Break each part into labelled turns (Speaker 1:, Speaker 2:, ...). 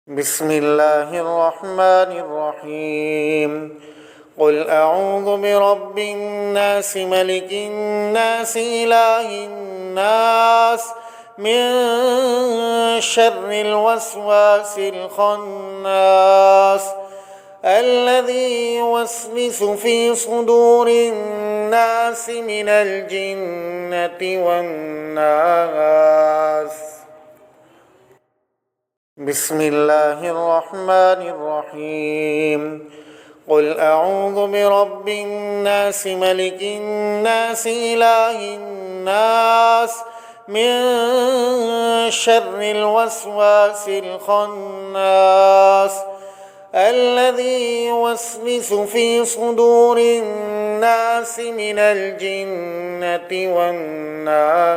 Speaker 1: بسم الله الرحمن الرحيم. قل أعوذ برب الناس ملك الناس إله الناس من شر الوسواس الخناس الذي يوسوس في صدور الناس من الجنة والناس. بسم الله الرحمن الرحيم. قل أعوذ برب الناس ملك الناس إله الناس من شر الوسواس الخناس الذي يوسوس في صدور الناس من الجنة والناس.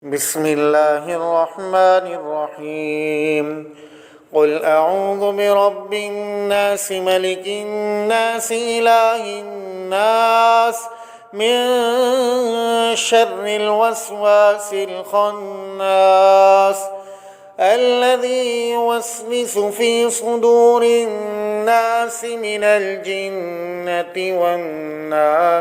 Speaker 1: بسم الله الرحمن الرحيم. قل أعوذ برب الناس ملك الناس إله الناس من شر الوسواس الخناس الذي يوسوس في صدور الناس من الجنة والناس.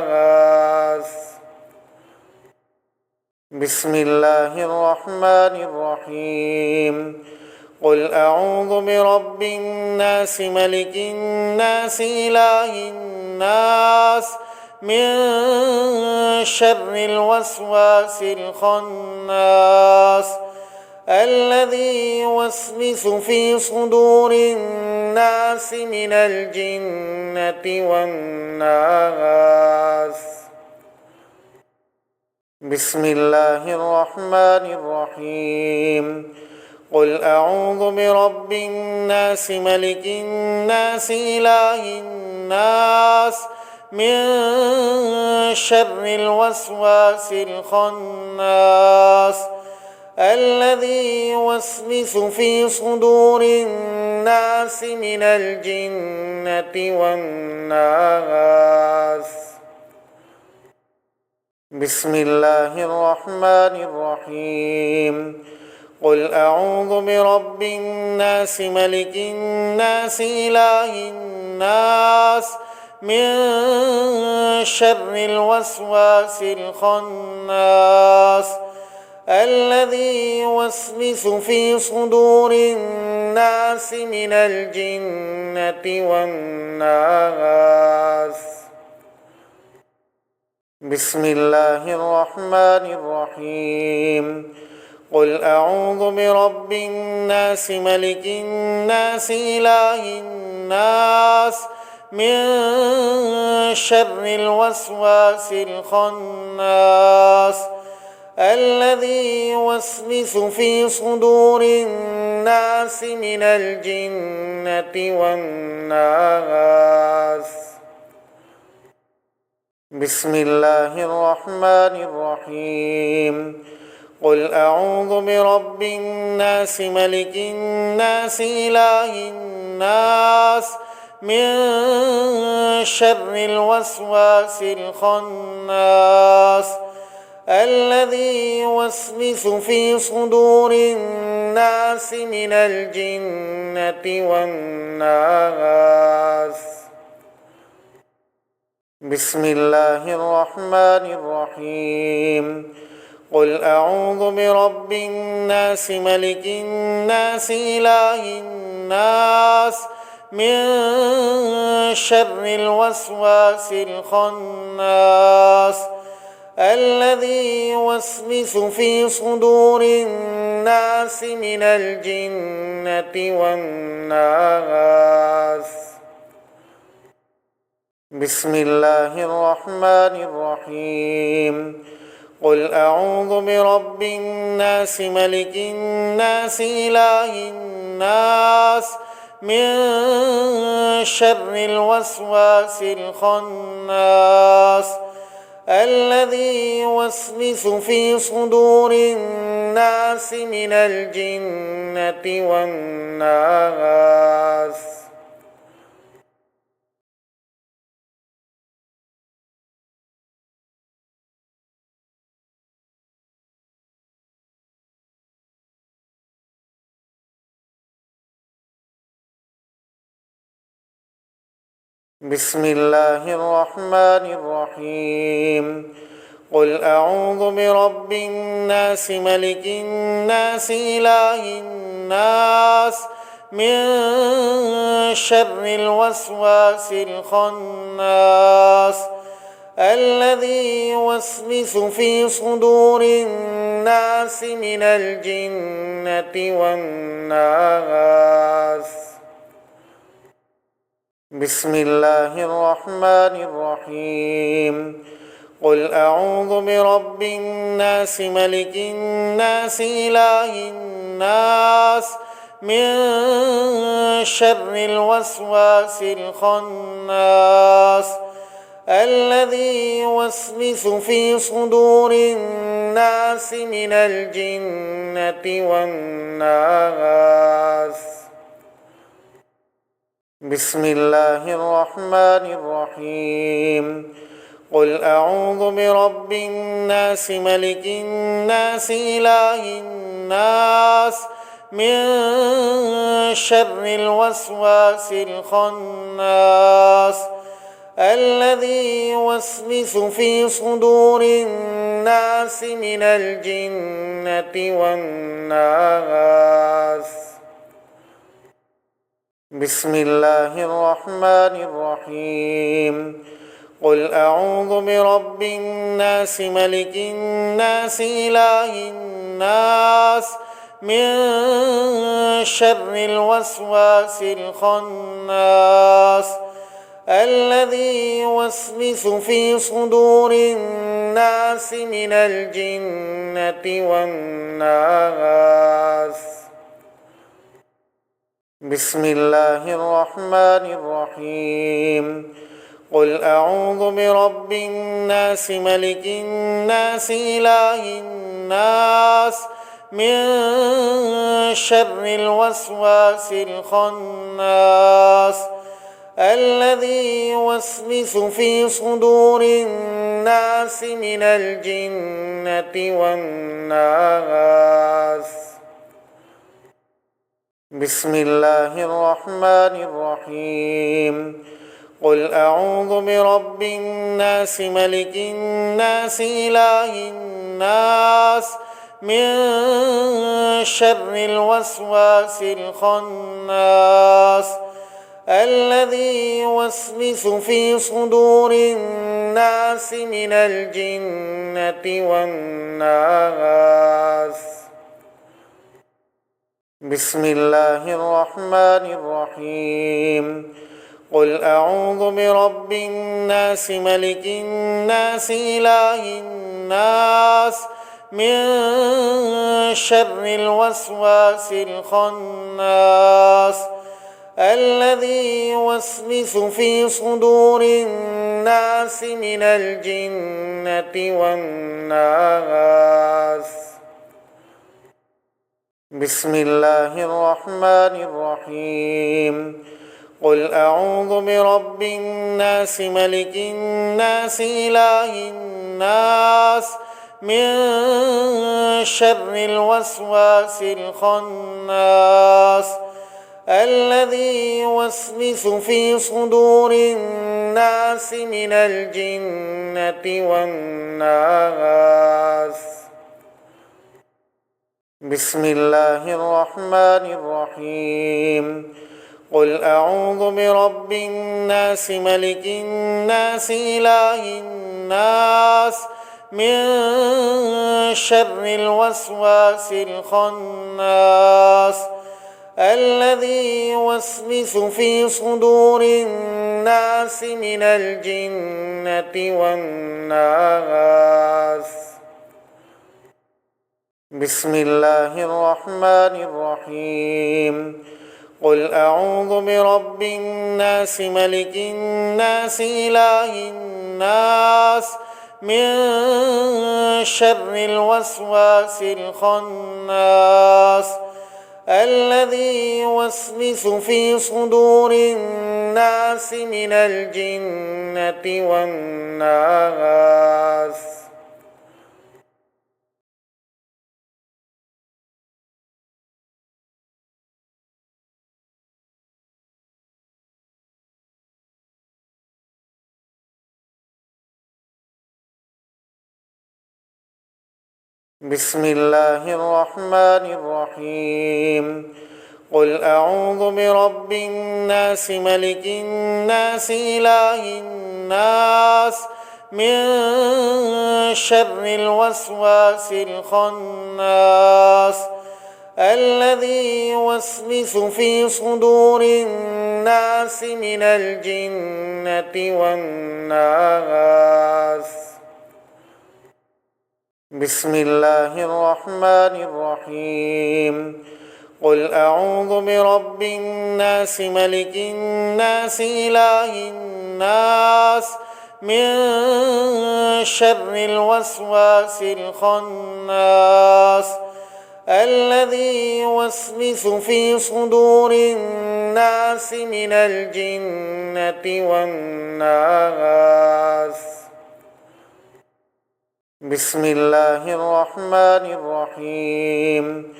Speaker 1: بسم الله الرحمن الرحيم. قل أعوذ برب الناس ملك الناس إله الناس من شر الوسواس الخناس الذي يوسوس في صدور الناس من الجنة والناس. بسم الله الرحمن الرحيم. قل أعوذ برب الناس ملك الناس إله الناس من شر الوسواس الخناس الذي يوسوس في صدور الناس من الجنة والناس. بسم الله الرحمن الرحيم. قل أعوذ برب الناس ملك الناس إله الناس من شر الوسواس الخناس الذي يوسوس في صدور الناس من الجنة والناس. بسم الله الرحمن الرحيم. قل أعوذ برب الناس ملك الناس إله الناس من شر الوسواس الخناس الذي يوسوس في صدور الناس من الجنة والناس. بسم الله الرحمن الرحيم. قل أعوذ برب الناس ملك الناس إله الناس من شر الوسواس الخناس الذي يوسوس في صدور الناس من الجنة والناس. بسم الله الرحمن الرحيم. قل أعوذ برب الناس ملك الناس إله الناس من شر الوسواس الخناس الذي يوسوس في صدور الناس من الجنة والناس. بسم الله الرحمن الرحيم. قل أعوذ برب الناس ملك الناس إله الناس من شر الوسواس الخناس الذي يوسوس في صدور الناس من الجنة والناس. بسم الله الرحمن الرحيم قل أعوذ برب الناس ملك الناس إله الناس من شر الوسواس الخناس الذي يوسوس في صدور الناس من الجنة والناس. بسم الله الرحمن الرحيم قل أعوذ برب الناس ملك الناس إله الناس من شر الوسواس الخناس الذي يوسوس في صدور الناس من الجنة والناس. بسم الله الرحمن الرحيم قل أعوذ برب الناس ملك الناس إله الناس من شر الوسواس الخناس الذي يوسوس في صدور الناس من الجنة والناس. بسم الله الرحمن الرحيم قل أعوذ برب الناس ملك الناس إله الناس من شر الوسواس الخناس الذي يوسوس في صدور الناس من الجنة والناس. بسم الله الرحمن الرحيم قل أعوذ برب الناس ملك الناس إله الناس من شر الوسواس الخناس الذي يوسوس في صدور الناس من الجنة والناس. بسم الله الرحمن الرحيم قل أعوذ برب الناس ملك الناس إله الناس من شر الوسواس الخناس الذي يوسوس في صدور الناس من الجنة والناس. بسم الله الرحمن الرحيم قل أعوذ برب الناس ملك الناس إله الناس من شر الوسواس الخناس الذي يوسوس في صدور الناس من الجنة والناس. بسم الله الرحمن الرحيم قل أعوذ برب الناس ملك الناس إله الناس من شر الوسواس الخناس الذي يوسوس في صدور الناس من الجنة والناس. بسم الله الرحمن الرحيم قل أعوذ برب الناس ملك الناس إله الناس من شر الوسواس الخناس الذي يوسوس في صدور الناس من الجنة والناس. بسم الله الرحمن الرحيم قل أعوذ برب الناس ملك الناس إله الناس من شر الوسواس الخناس الذي يوسوس في صدور الناس من الجنة والناس. بسم الله الرحمن الرحيم قل أعوذ برب الناس ملك الناس إله الناس من شر الوسواس الخناس الذي يوسوس في صدور الناس من الجنة والناس. بسم الله الرحمن الرحيم قل أعوذ برب الناس ملك الناس إله الناس من شر الوسواس الخناس الذي يوسوس في صدور الناس من الجنة والناس. بسم الله الرحمن الرحيم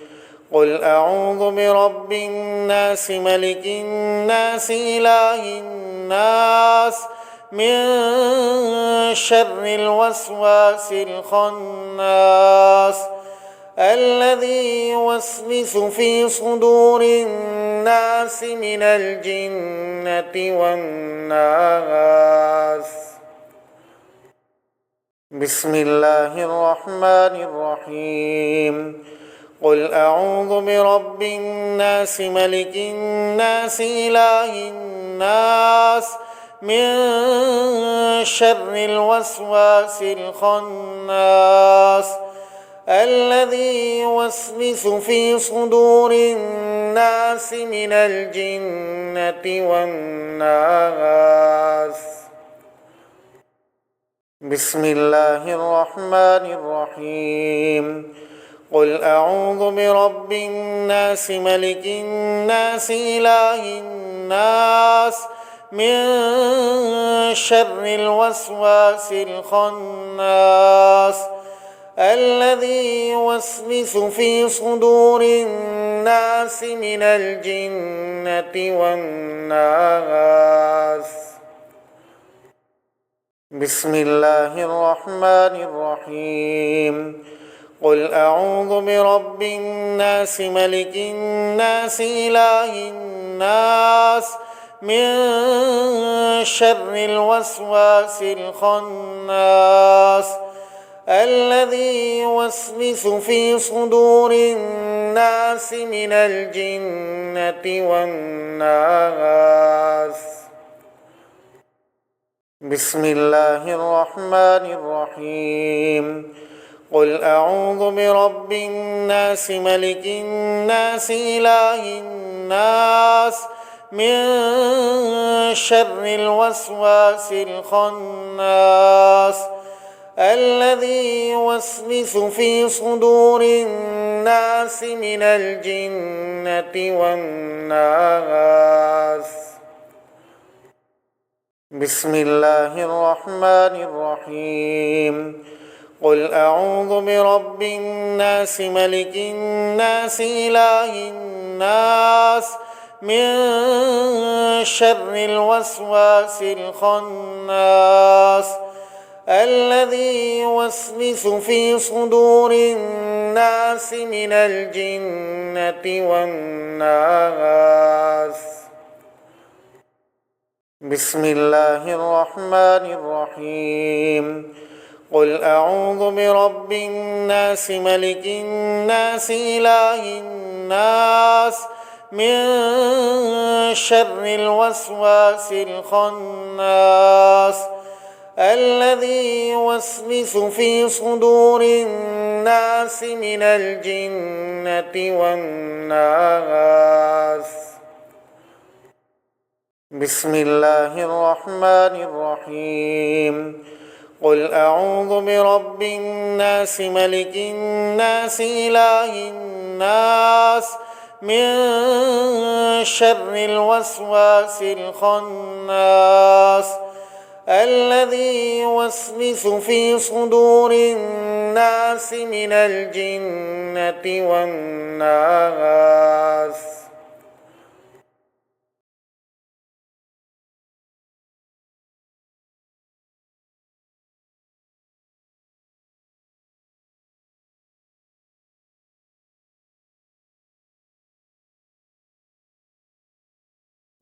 Speaker 1: قل أعوذ برب الناس ملك الناس إله الناس من شر الوسواس الخناس الذي يوسوس في صدور الناس من الجنة والناس. بسم الله الرحمن الرحيم قل أعوذ برب الناس ملك الناس إله الناس من شر الوسواس الخناس الذي يوسوس في صدور الناس من الجنة والناس. بسم الله الرحمن الرحيم قل أعوذ برب الناس ملك الناس إله الناس من شر الوسواس الخناس الذي يوسوس في صدور الناس من الجنة والناس. بسم الله الرحمن الرحيم قل أعوذ برب الناس ملك الناس إله الناس من شر الوسواس الخناس الذي يوسوس في صدور الناس من الجنة والناس. بسم الله الرحمن الرحيم قل أعوذ برب الناس ملك الناس إله الناس من شر الوسواس الخناس الذي يوسوس في صدور الناس من الجنة والناس. بسم الله الرحمن الرحيم قل أعوذ برب الناس ملك الناس إله الناس من شر الوسواس الخناس الذي يوسوس في صدور الناس من الجنة والناس. بسم الله الرحمن الرحيم قل أعوذ برب الناس ملك الناس إله الناس من شر الوسواس الخناس الذي يوسوس في صدور الناس من الجنة والناس. بسم الله الرحمن الرحيم قل أعوذ برب الناس ملك الناس إله الناس من شر الوسواس الخناس الذي يوسوس في صدور الناس من الجنة والناس.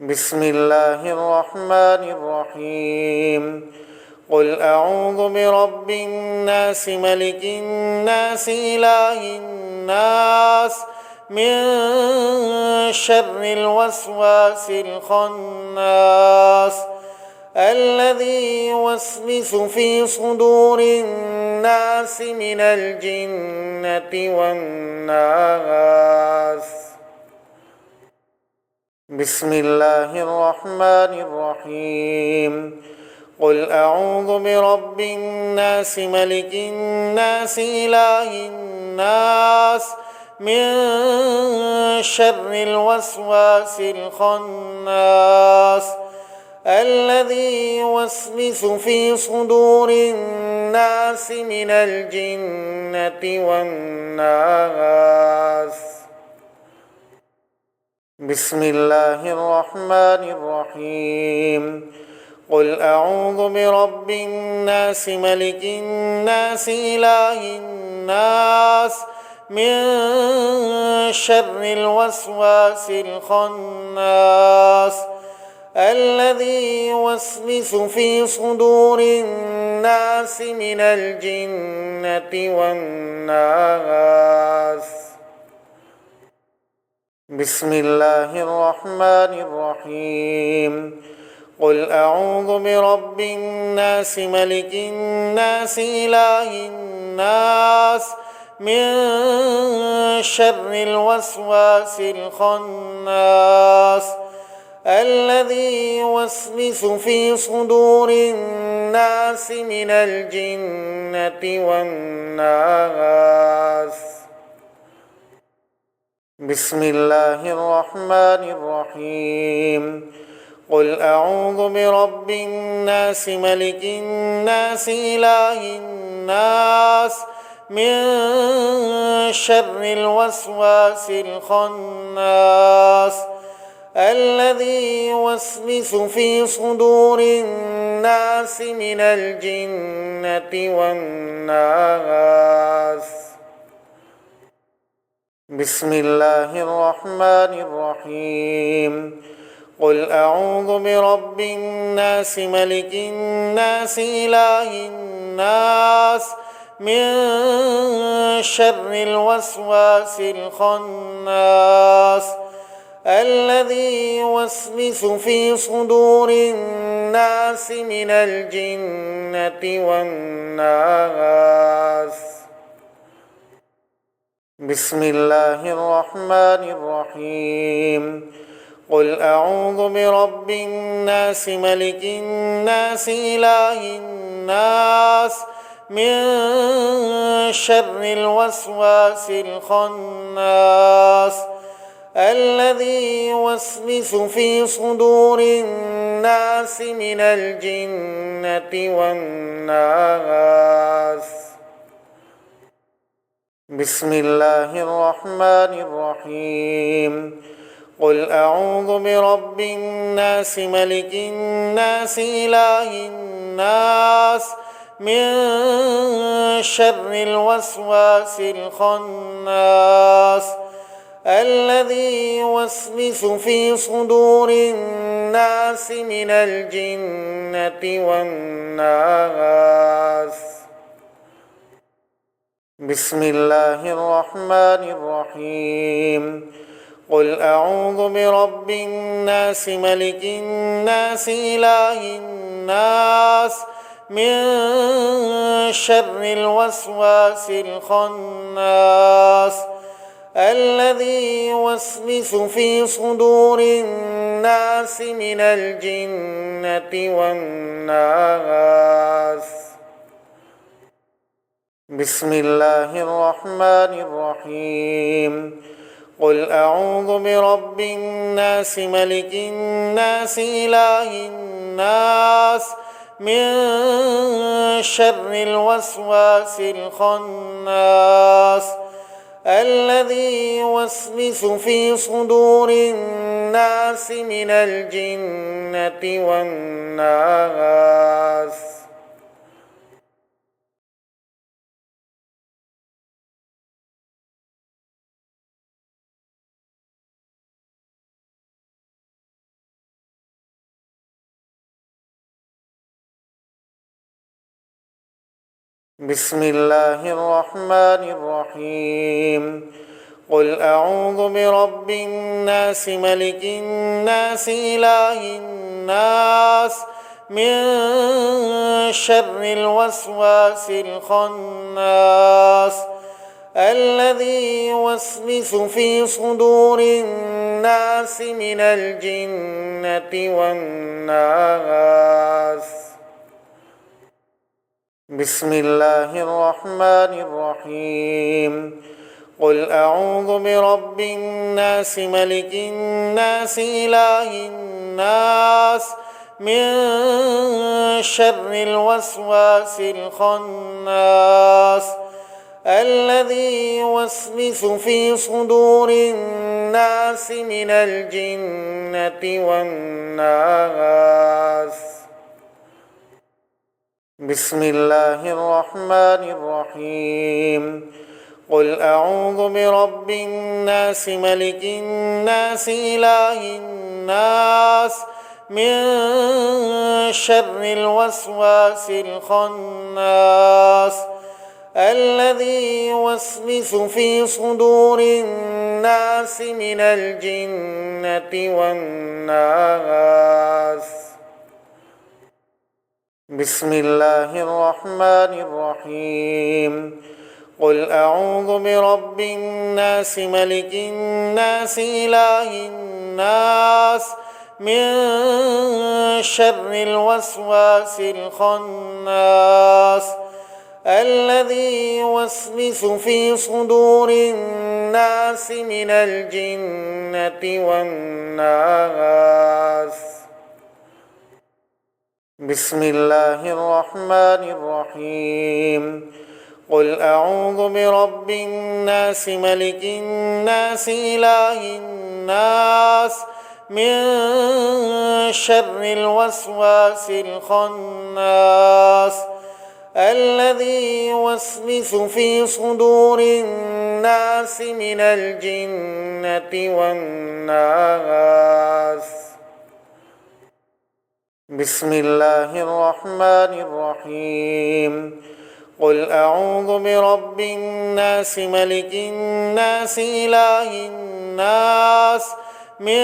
Speaker 1: بسم الله الرحمن الرحيم قل أعوذ برب الناس ملك الناس إله الناس من شر الوسواس الخناس الذي يوسوس في صدور الناس من الجنة والناس. بسم الله الرحمن الرحيم قل أعوذ برب الناس ملك الناس إله الناس من شر الوسواس الخناس الذي يوسوس في صدور الناس من الجنة والناس. بسم الله الرحمن الرحيم قل أعوذ برب الناس ملك الناس إله الناس من شر الوسواس الخناس الذي يوسوس في صدور الناس من الجنة والناس. بسم الله الرحمن الرحيم قل أعوذ برب الناس ملك الناس إله الناس من شر الوسواس الخناس الذي يوسوس في صدور الناس من الجنة والناس. بسم الله الرحمن الرحيم قل أعوذ برب الناس ملك الناس إله الناس من شر الوسواس الخناس الذي يوسوس في صدور الناس من الجنة والناس. بسم الله الرحمن الرحيم قل أعوذ برب الناس ملك الناس إله الناس من شر الوسواس الخناس الذي يوسوس في صدور الناس من الجنة والناس. بسم الله الرحمن الرحيم قل أعوذ برب الناس ملك الناس إله الناس من شر الوسواس الخناس الذي يوسوس في صدور الناس من الجنة والناس. بسم الله الرحمن الرحيم قل أعوذ برب الناس ملك الناس إله الناس من شر الوسواس الخناس الذي يوسوس في صدور الناس من الجنة والناس. بسم الله الرحمن الرحيم قل أعوذ برب الناس ملك الناس إله الناس من شر الوسواس الخناس الذي يوسوس في صدور الناس من الجنة والناس. بسم الله الرحمن الرحيم قل أعوذ برب الناس ملك الناس إله الناس من شر الوسواس الخناس الذي يوسوس في صدور الناس من الجنة والناس. بسم الله الرحمن الرحيم قل أعوذ برب الناس ملك الناس إله الناس من شر الوسواس الخناس الذي يوسوس في صدور الناس من الجنة والناس. بسم الله الرحمن الرحيم قل أعوذ برب الناس ملك الناس إله الناس من شر الوسواس الخناس الذي يوسوس في صدور الناس من الجنة والناس. بسم الله الرحمن الرحيم قل أعوذ برب الناس ملك الناس إله الناس من شر الوسواس الخناس الذي يوسوس في صدور الناس من الجنة والناس. بسم الله الرحمن الرحيم قل أعوذ برب الناس ملك الناس إله الناس من شر الوسواس الخناس الذي يوسوس في صدور الناس من الجنة والناس. بسم الله الرحمن الرحيم قل أعوذ برب الناس ملك الناس إله الناس من شر الوسواس الخناس الذي يوسوس في صدور الناس من الجنة والناس. بسم الله الرحمن الرحيم قل أعوذ برب الناس ملك الناس إله الناس من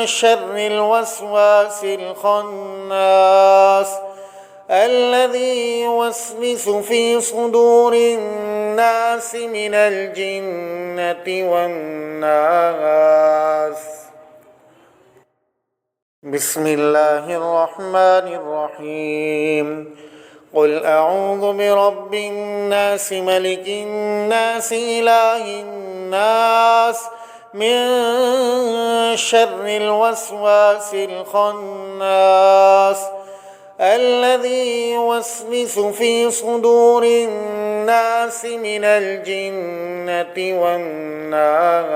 Speaker 1: شر الوسواس الخناس الذي يوسوس في صدور الناس من الجنة والناس. بسم الله الرحمن الرحيم قل أعوذ برب الناس ملك الناس إله الناس من شر الوسواس الخناس الذي يوسوس في صدور الناس من الجنة والناس.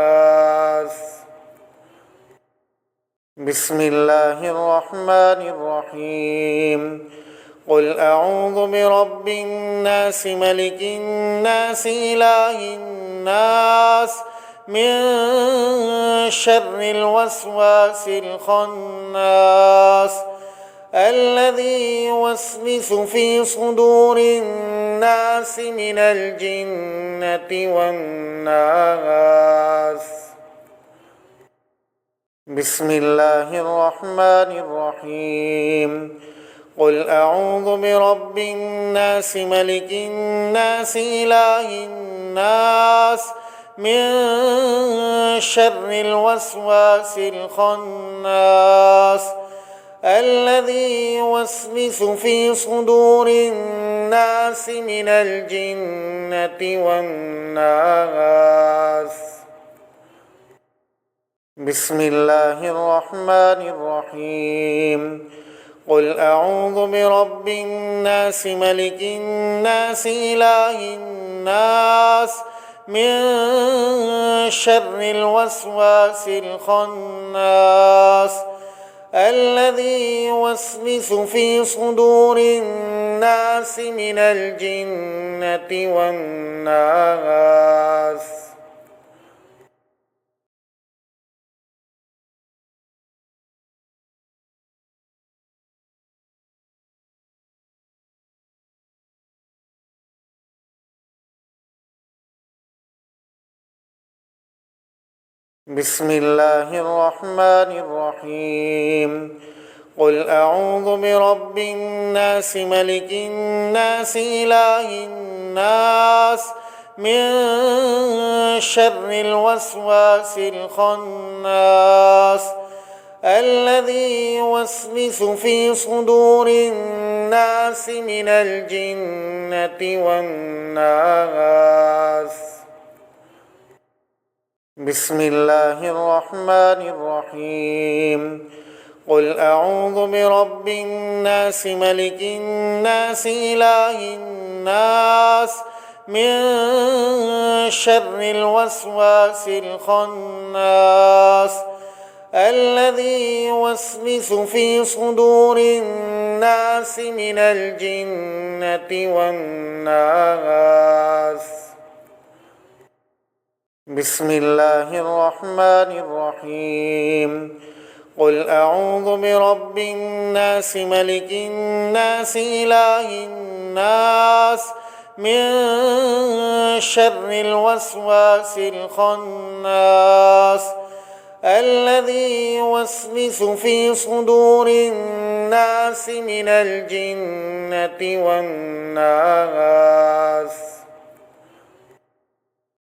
Speaker 1: بسم الله الرحمن الرحيم قل أعوذ برب الناس ملك الناس إله الناس من شر الوسواس الخناس الذي يوسوس في صدور الناس من الجنة والناس. بسم الله الرحمن الرحيم قل أعوذ برب الناس ملك الناس إله الناس من شر الوسواس الخناس الذي يوسوس في صدور الناس من الجنة والناس. بسم الله الرحمن الرحيم قل أعوذ برب الناس ملك الناس إله الناس من شر الوسواس الخناس الذي يوسوس في صدور الناس من الجنة والناس. بسم الله الرحمن الرحيم قل أعوذ برب الناس ملك الناس إله الناس من شر الوسواس الخناس الذي يوسوس في صدور الناس من الجنة والناس. بسم الله الرحمن الرحيم قل أعوذ برب الناس ملك الناس إله الناس من شر الوسواس الخناس الذي يوسوس في صدور الناس من الجنة والناس. بسم الله الرحمن الرحيم قل أعوذ برب الناس ملك الناس إله الناس من شر الوسواس الخناس الذي يوسوس في صدور الناس من الجنة والناس.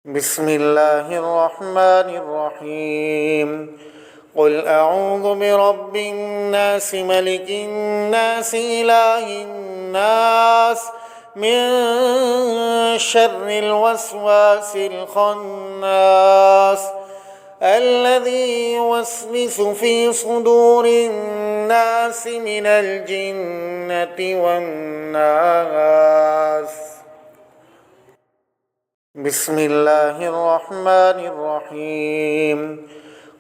Speaker 1: بسم الله الرحمن الرحيم قل أعوذ برب الناس ملك الناس إله الناس من شر الوسواس الخناس الذي يوسوس في صدور الناس من الجنة والناس. بسم الله الرحمن الرحيم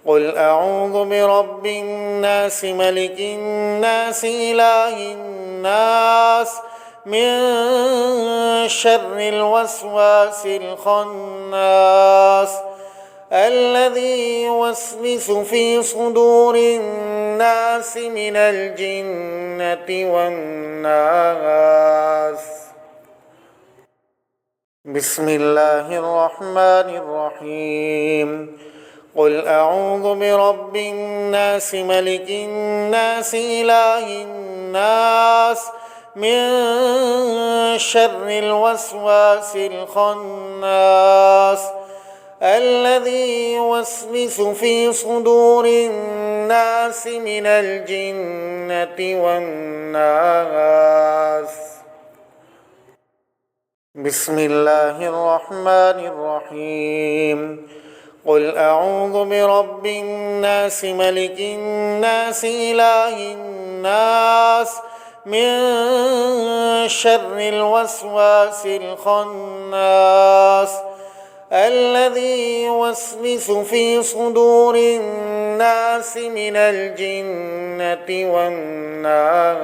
Speaker 1: قل أعوذ برب الناس ملك الناس إله الناس من شر الوسواس الخناس الذي يوسوس في صدور الناس من الجنة والناس. بسم الله الرحمن الرحيم قل أعوذ برب الناس ملك الناس إله الناس من شر الوسواس الخناس الذي يوسوس في صدور الناس من الجنة والناس. بسم الله الرحمن الرحيم قل أعوذ برب الناس ملك الناس إله الناس من شر الوسواس الخناس الذي يوسوس في صدور الناس من الجنة والناس.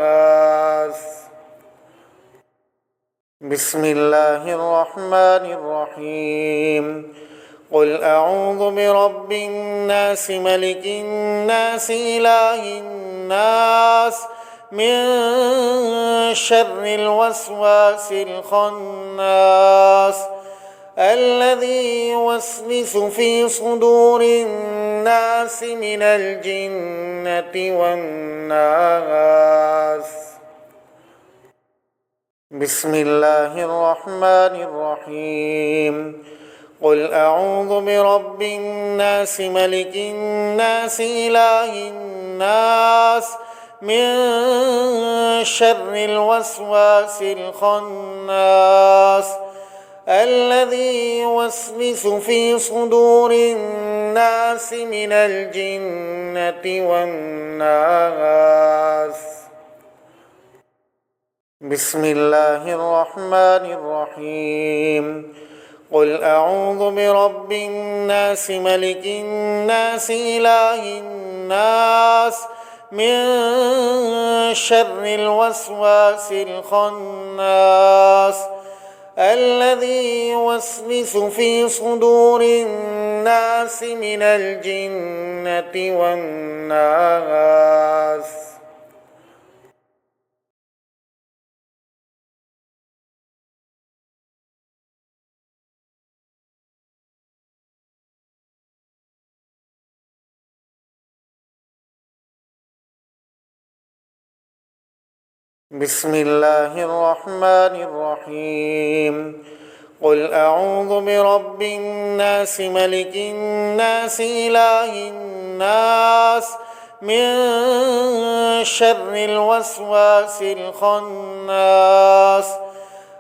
Speaker 1: بسم الله الرحمن الرحيم قل أعوذ برب الناس ملك الناس إله الناس من شر الوسواس الخناس الذي يوسوس في صدور الناس من الجنة والناس. بسم الله الرحمن الرحيم قل أعوذ برب الناس ملك الناس إله الناس من شر الوسواس الخناس الذي يوسوس في صدور الناس من الجنة والناس. بسم الله الرحمن الرحيم قل أعوذ برب الناس ملك الناس إله الناس من شر الوسواس الخناس الذي يوسوس في صدور الناس من الجنة والناس. بسم الله الرحمن الرحيم قل أعوذ برب الناس ملك الناس إله الناس من شر الوسواس الخناس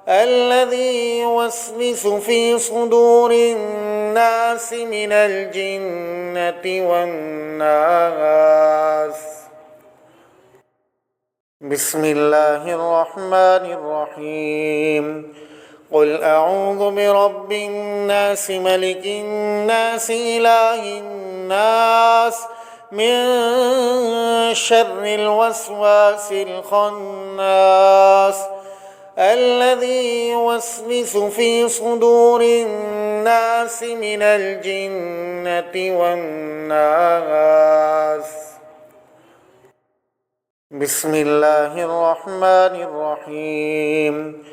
Speaker 1: الذي يوسوس في صدور الناس من الجنة والناس. بسم الله الرحمن الرحيم قل أعوذ برب الناس ملك الناس إله الناس من شر الوسواس الخناس الذي يوسوس في صدور الناس من الجنة والناس. بسم الله الرحمن الرحيم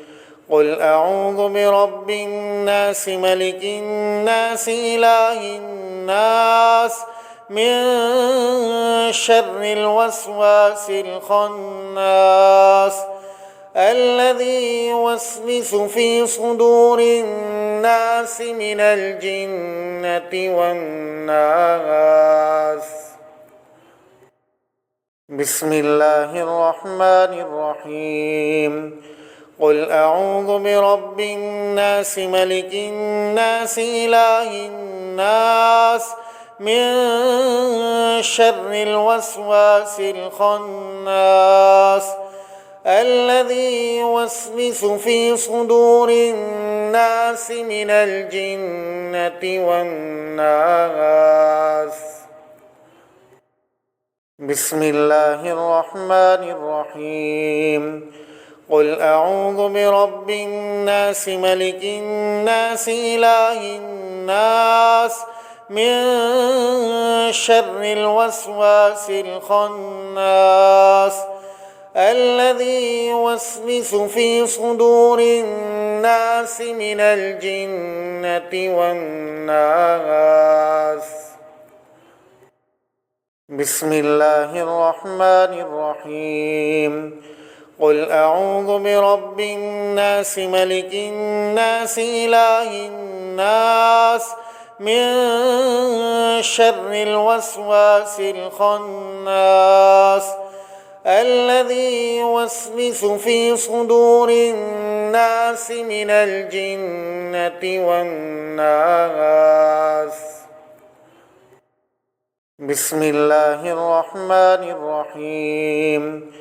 Speaker 1: قل أعوذ برب الناس ملك الناس إله الناس من شر الوسواس الخناس الذي يوسوس في صدور الناس من الجنة والناس. بسم الله الرحمن الرحيم قل أعوذ برب الناس ملك الناس إله الناس من شر الوسواس الخناس الذي يوسوس في صدور الناس من الجنة والناس. بسم الله الرحمن الرحيم قل أعوذ برب الناس ملك الناس إله الناس من شر الوسواس الخناس الذي يوسوس في صدور الناس من الجنة والناس. بسم الله الرحمن الرحيم قل أعوذ برب الناس ملك الناس إله الناس من شر الوسواس الخناس الذي يوسوس في صدور الناس من الجنة والناس. بسم الله الرحمن الرحيم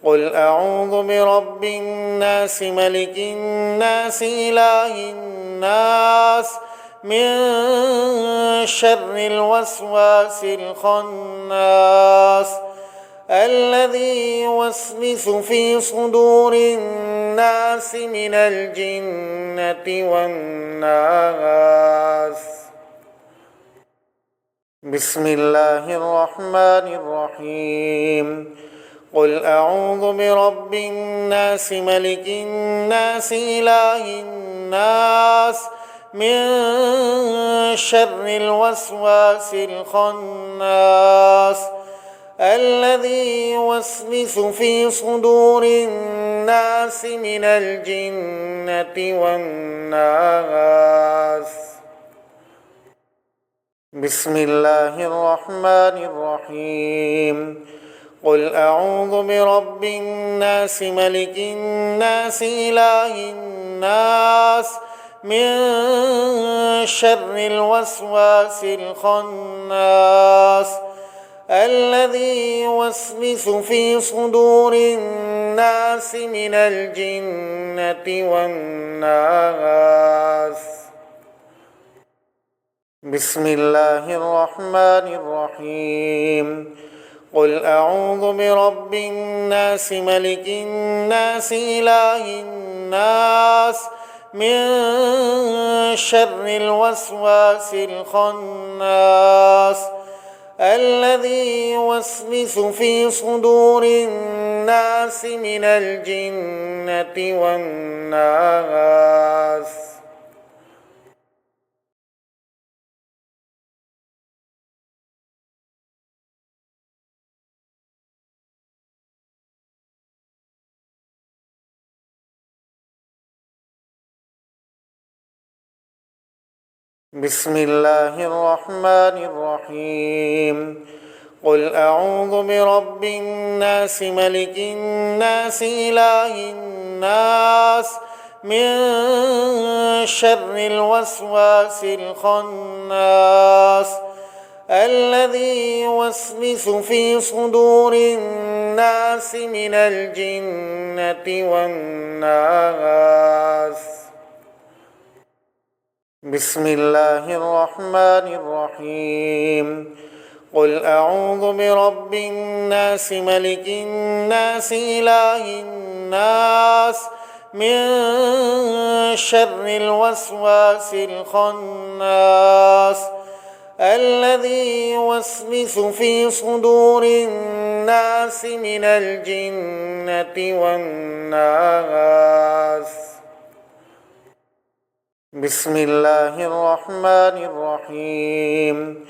Speaker 1: قل أعوذ برب الناس ملك الناس إله الناس من شر الوسواس الخناس الذي يوسوس في صدور الناس من الجنة والناس. بسم الله الرحمن الرحيم قل أعوذ برب الناس ملك الناس إله الناس من شر الوسواس الخناس الذي يوسوس في صدور الناس من الجنة والناس. بسم الله الرحمن الرحيم قل أعوذ برب الناس ملك الناس إله الناس من شر الوسواس الخناس الذي يوسوس في صدور الناس من الجنة والناس. بسم الله الرحمن الرحيم قل أعوذ برب الناس ملك الناس إله الناس من شر الوسواس الخناس الذي يوسوس في صدور الناس من الجنة والناس. بسم الله الرحمن الرحيم قل أعوذ برب الناس ملك الناس إله الناس من شر الوسواس الخناس الذي يوسوس في صدور الناس من الجنة والناس. بسم الله الرحمن الرحيم قل أعوذ برب الناس ملك الناس إله الناس من شر الوسواس الخناس الذي يوسوس في صدور الناس من الجنة والناس. بسم الله الرحمن الرحيم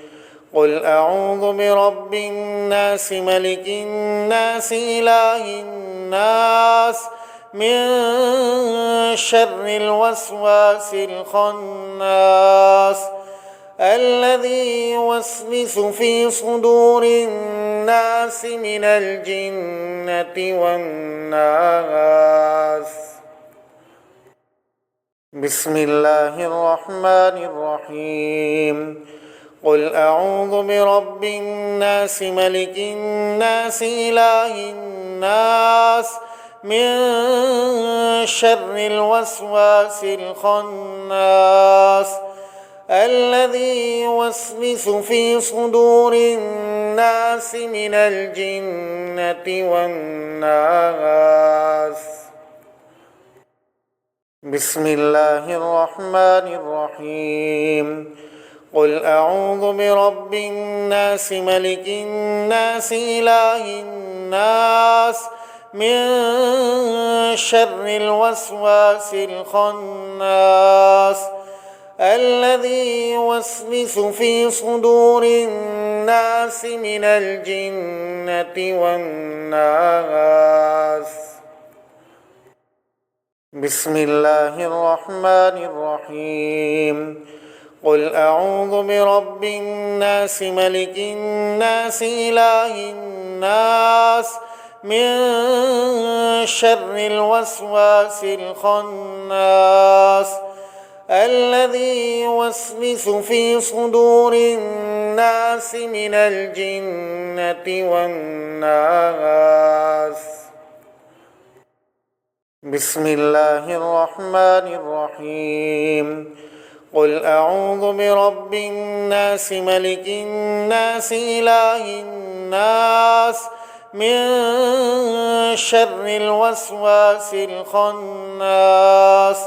Speaker 1: قل أعوذ برب الناس ملك الناس إله الناس من شر الوسواس الخناس الذي يوسوس في صدور الناس من الجنة والناس. بسم الله الرحمن الرحيم قل أعوذ برب الناس ملك الناس إله الناس من شر الوسواس الخناس الذي يوسوس في صدور الناس من الجنة والناس. بسم الله الرحمن الرحيم قل أعوذ برب الناس ملك الناس إله الناس من شر الوسواس الخناس الذي يوسوس في صدور الناس من الجنة والناس. بسم الله الرحمن الرحيم قل أعوذ برب الناس ملك الناس إله الناس من شر الوسواس الخناس الذي يوسوس في صدور الناس من الجنة والناس. بسم الله الرحمن الرحيم قل أعوذ برب الناس ملك الناس إله الناس من شر الوسواس الخناس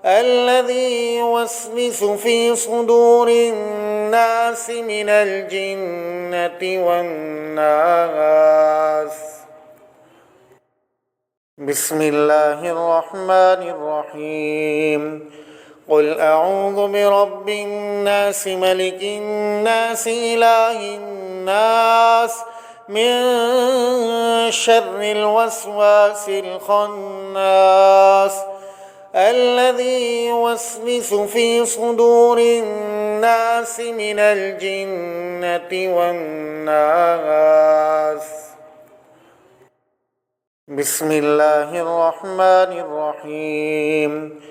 Speaker 1: الذي يوسوس في صدور الناس من الجنة والناس. بسم الله الرحمن الرحيم قل أعوذ برب الناس ملك الناس إله الناس من شر الوسواس الخناس الذي يوسوس في صدور الناس من الجنة والناس. بسم الله الرحمن الرحيم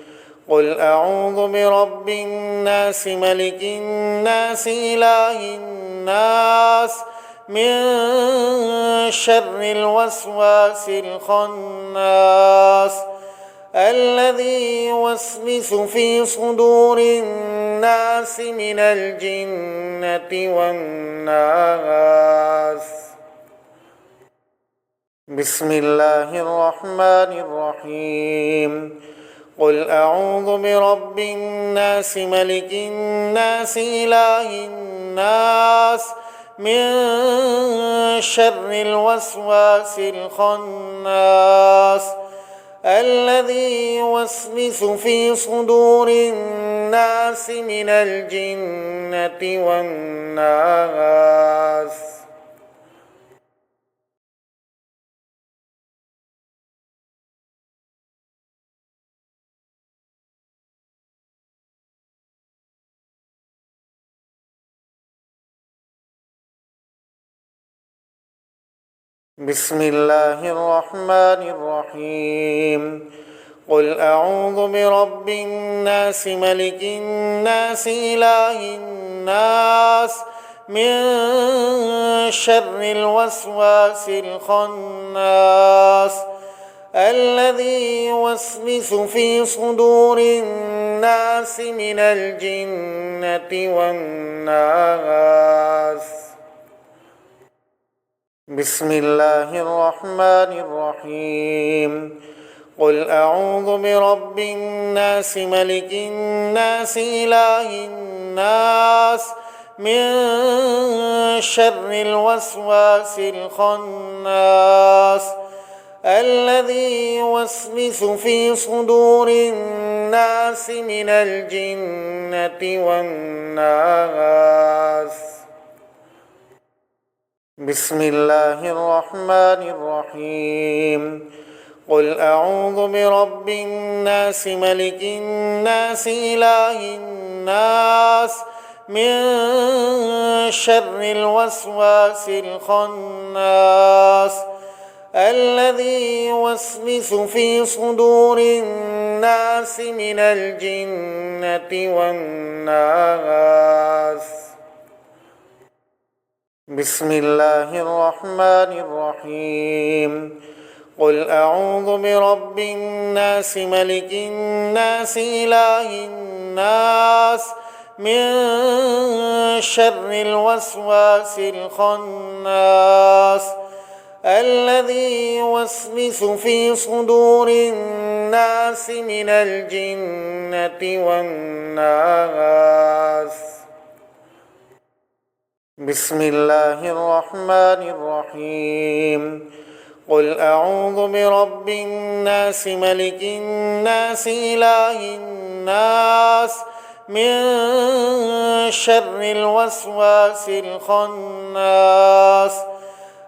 Speaker 1: قل أعوذ برب الناس ملك الناس إله الناس من شر الوسواس الخناس الذي يوسوس في صدور الناس من الجنة والناس. بسم الله الرحمن الرحيم قل أعوذ برب الناس ملك الناس إله الناس من شر الوسواس الخناس الذي يوسوس في صدور الناس من الجنة والناس. بسم الله الرحمن الرحيم قل أعوذ برب الناس ملك الناس إله الناس من شر الوسواس الخناس الذي يوسوس في صدور الناس من الجنة والناس. بسم الله الرحمن الرحيم قل أعوذ برب الناس ملك الناس إله الناس من شر الوسواس الخناس الذي يوسوس في صدور الناس من الجنة والناس. بسم الله الرحمن الرحيم قل أعوذ برب الناس ملك الناس إله الناس من شر الوسواس الخناس الذي يوسوس في صدور الناس من الجنة والناس. بسم الله الرحمن الرحيم قل أعوذ برب الناس ملك الناس إله الناس من شر الوسواس الخناس الذي يوسوس في صدور الناس من الجنة والناس. بسم الله الرحمن الرحيم قل أعوذ برب الناس ملك الناس إله الناس من شر الوسواس الخناس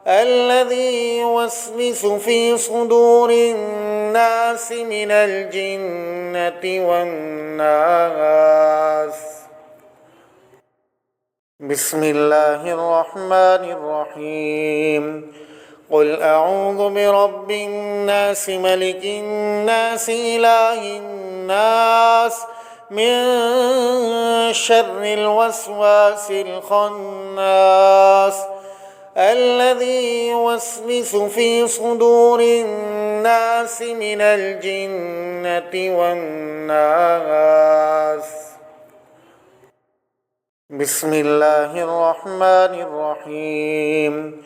Speaker 1: الذي يوسوس في صدور الناس من الجنة والناس. بسم الله الرحمن الرحيم قل أعوذ برب الناس ملك الناس إله الناس من شر الوسواس الخناس الذي يوسوس في صدور الناس من الجنة والناس. بسم الله الرحمن الرحيم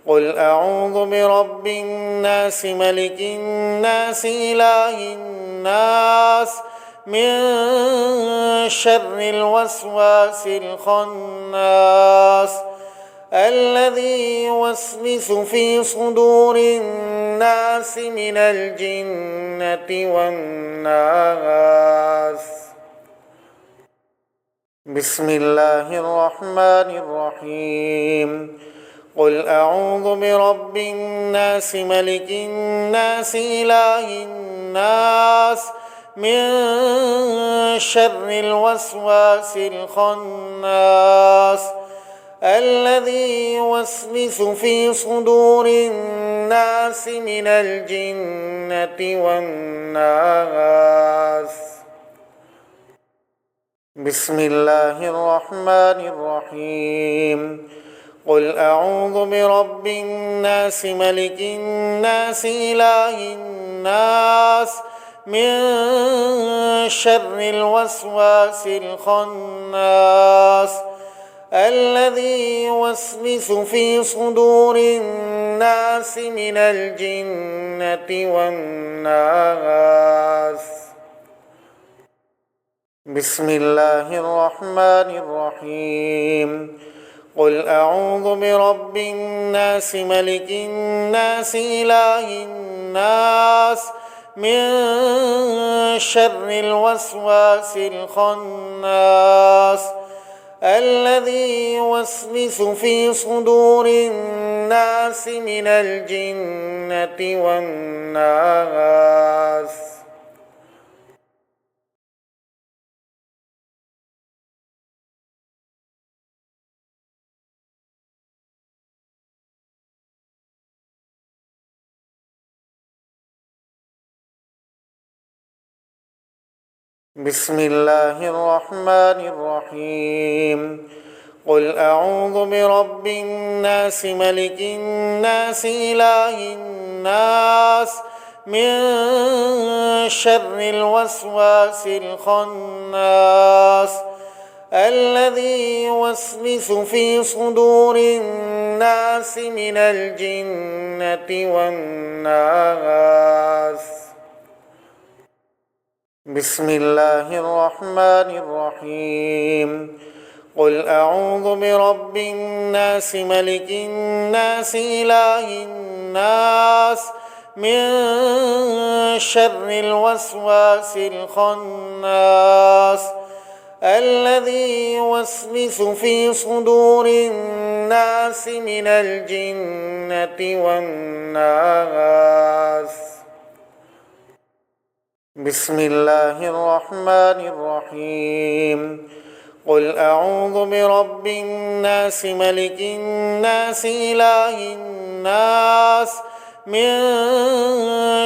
Speaker 1: قل أعوذ برب الناس ملك الناس إله الناس من شر الوسواس الخناس الذي يوسوس في صدور الناس من الجنة والناس. بسم الله الرحمن الرحيم قل أعوذ برب الناس ملك الناس إله الناس من شر الوسواس الخناس الذي يوسوس في صدور الناس من الجنة والناس. بسم الله الرحمن الرحيم قل أعوذ برب الناس ملك الناس إله الناس من شر الوسواس الخناس الذي يوسوس في صدور الناس من الجنة والناس. بسم الله الرحمن الرحيم قل أعوذ برب الناس ملك الناس إله الناس من شر الوسواس الخناس الذي يوسوس في صدور الناس من الجنة والناس. بسم الله الرحمن الرحيم قل أعوذ برب الناس ملك الناس إله الناس من شر الوسواس الخناس الذي يوسوس في صدور الناس من الجنة والناس. بسم الله الرحمن الرحيم قل أعوذ برب الناس ملك الناس إله الناس من شر الوسواس الخناس الذي يوسوس في صدور الناس من الجنة والناس. بسم الله الرحمن الرحيم قل أعوذ برب الناس ملك الناس إله الناس من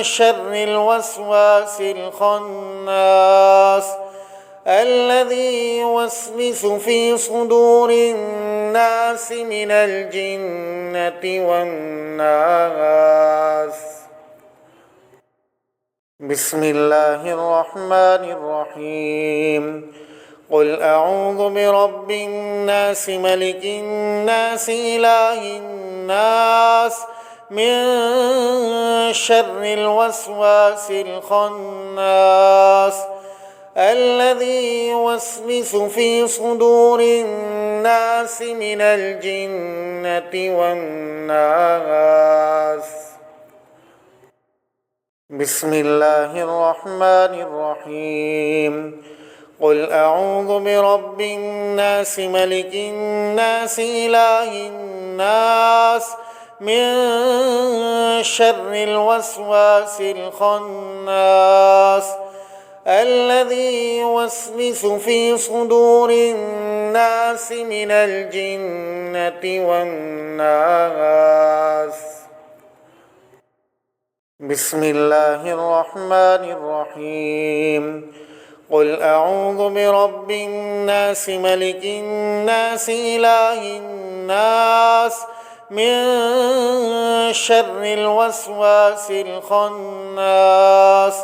Speaker 1: شر الوسواس الخناس الذي يوسوس في صدور الناس من الجنة والناس. بسم الله الرحمن الرحيم قل أعوذ برب الناس ملك الناس إله الناس من شر الوسواس الخناس الذي يوسوس في صدور الناس من الجنة والناس. بسم الله الرحمن الرحيم قل أعوذ برب الناس ملك الناس إله الناس من شر الوسواس الخناس الذي يوسوس في صدور الناس من الجنة والناس. بسم الله الرحمن الرحيم قل أعوذ برب الناس ملك الناس إله الناس من شر الوسواس الخناس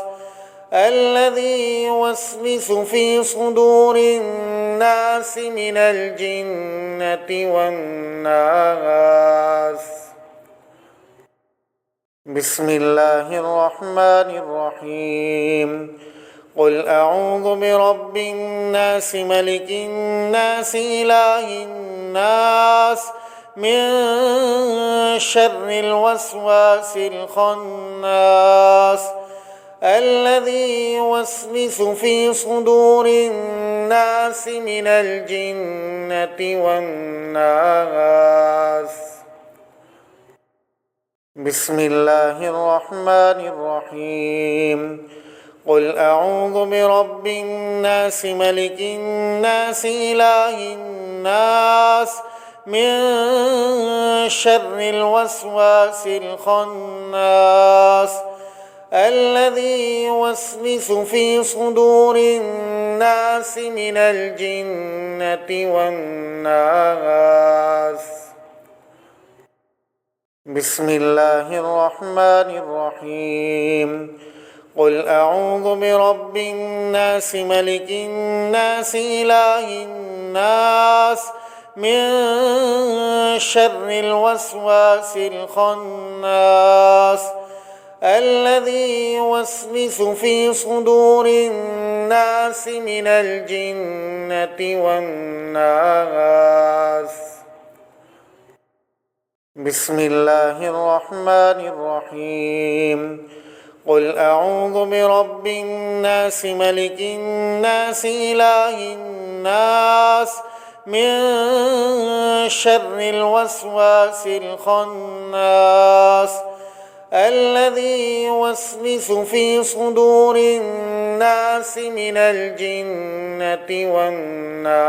Speaker 1: الذي يوسوس في صدور الناس من الجنة والناس. بسم الله الرحمن الرحيم قل أعوذ برب الناس ملك الناس إله الناس من شر الوسواس الخناس الذي يوسوس في صدور الناس من الجنة والناس. بسم الله الرحمن الرحيم قل أعوذ برب الناس ملك الناس إله الناس من شر الوسواس الخناس الذي يوسوس في صدور الناس من الجنة والناس. بسم الله الرحمن الرحيم قل أعوذ برب الناس ملك الناس إله الناس من شر الوسواس الخناس الذي يوسوس في صدور الناس من الجنة والناس. بسم الله الرحمن الرحيم قل أعوذ برب الناس ملك الناس إله الناس من شر الوسواس الخناس الذي يوسوس في صدور الناس من الجنة والناس.